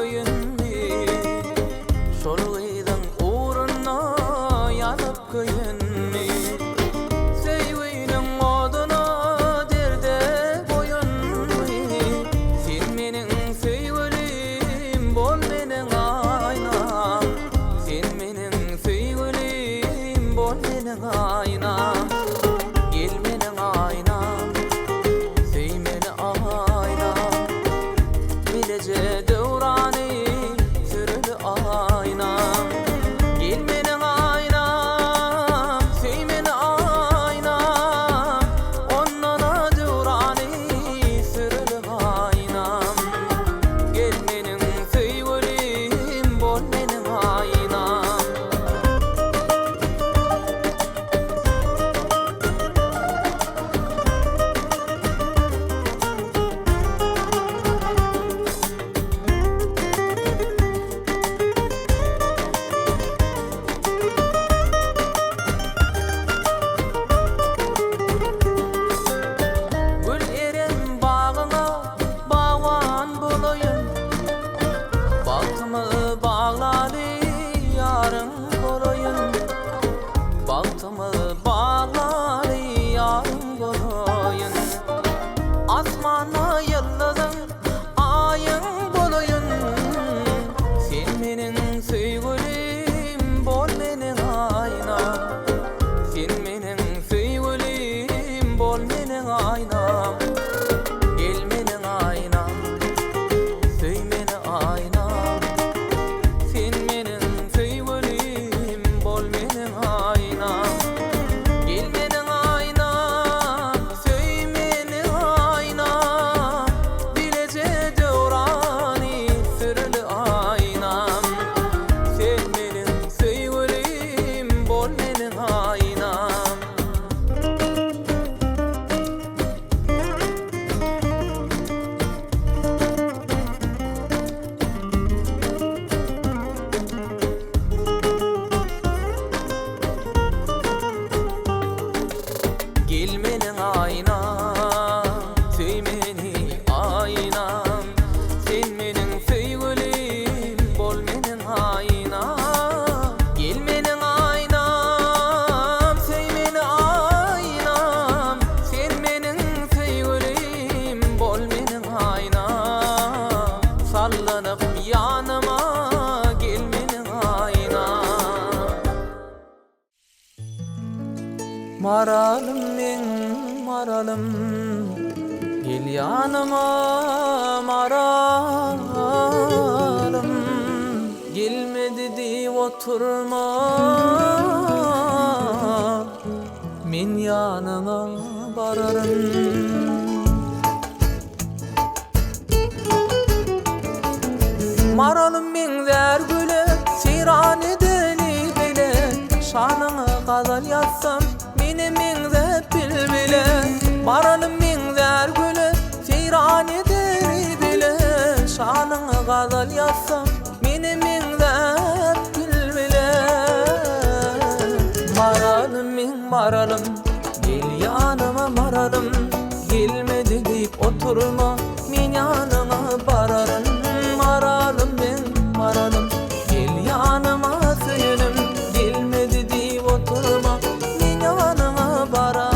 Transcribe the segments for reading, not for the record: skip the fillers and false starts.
kıyınmi, şol gıydın uğruna yanıp kıyınmi. Sevginin oduna derde koyunmi, sen menin sevgilim bol menin aynam, sen menin sevgilim bol menin aynam. Gel menin aynam, sey meni aynam, bilece devrani sürülü aynam. Gel menin aynam, sey meni aynam, onnana devrani sürülü aynam. Gel menin sevgilim bol menin aynam. Gül eren bağına bağwan bolayın, baltımı bağladı yarın bolayın, baltımı bağladı yarın bolayın. Asmana yıldızın ayın bolayın, sen menin sevgilim bol menin aynam, sen menin sevgilim bol menin aynam. Gel menin aynam, söy meni aynam, sen menin sevgilim bol menin aynam. Gel menin aynam, söy meni aynam, bilece devrani sürülü aynam. Sen menin sevgilim bol menin aynam. Gel menin aynam, söy meni aynam, sen menin sevgilim bol menin aynam. Gel menin aynam, söy meni aynam, sen menin sevgilim bol menin aynam. Sallanıp yanıma gel menin aynam. Maralım men maralım, gel yanıma maralım. Gelmedi deyip oturma, men yanına bararım. Maralım men zər güle, seyran edeni bile, şanını gazal yazsam meni mengzep bilbile. Maralım men zər güle, seyran edeni bile, şanını gazal yazsam meni mengzep bilbile. Maralım men maralım, gel yanıma maralım. Gelmedi deyip oturma, men yanına bararım. Maralım men maralım, gel yanıma söylenim. Gelmedi deyip oturma, men yanına bararım.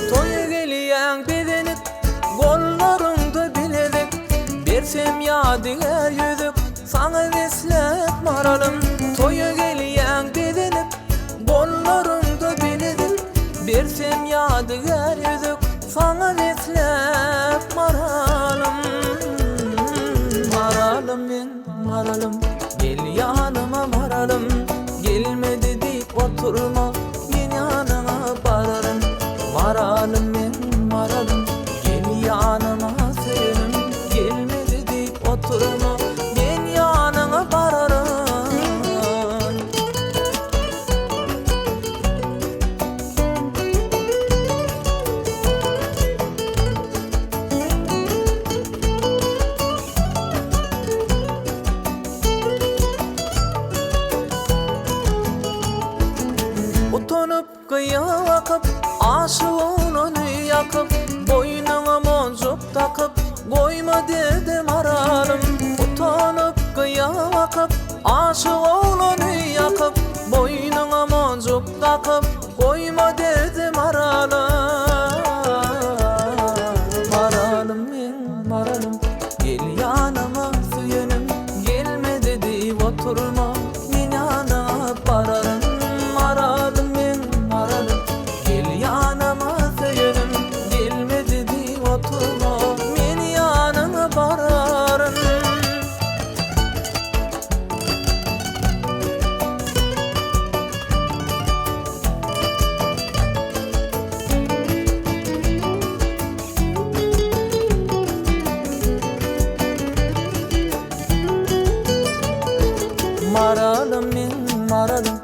Toya geliyen bedenip, kollarımda biledik, bersem yadigar yüzük, sana veslep maralım. Toya geliyen bedenip, kollarımda biledik, bersem yadigar yüzük, sana veslep maralım. Maralım men maralım, gel yanıma maralım. Gelmedi deyip oturma, men yanına bararım. Maralım men maralım, gel yanıma söylenim. Gelmedi deyip oturma, men yanına bararım. koyma dedi maralım. Utanıp kıyakıp aşık oğlanı yakıp boynuna moncuk takıp koyma dedi maralım. Maralım men maralım, gel yanıma süyenim. Gelme dedi oturma, men yanına bararım. Maralım men maralım, gel yanıma süyenim. Gelme dedi oturma, men yanına bararım. Maralım men maralım,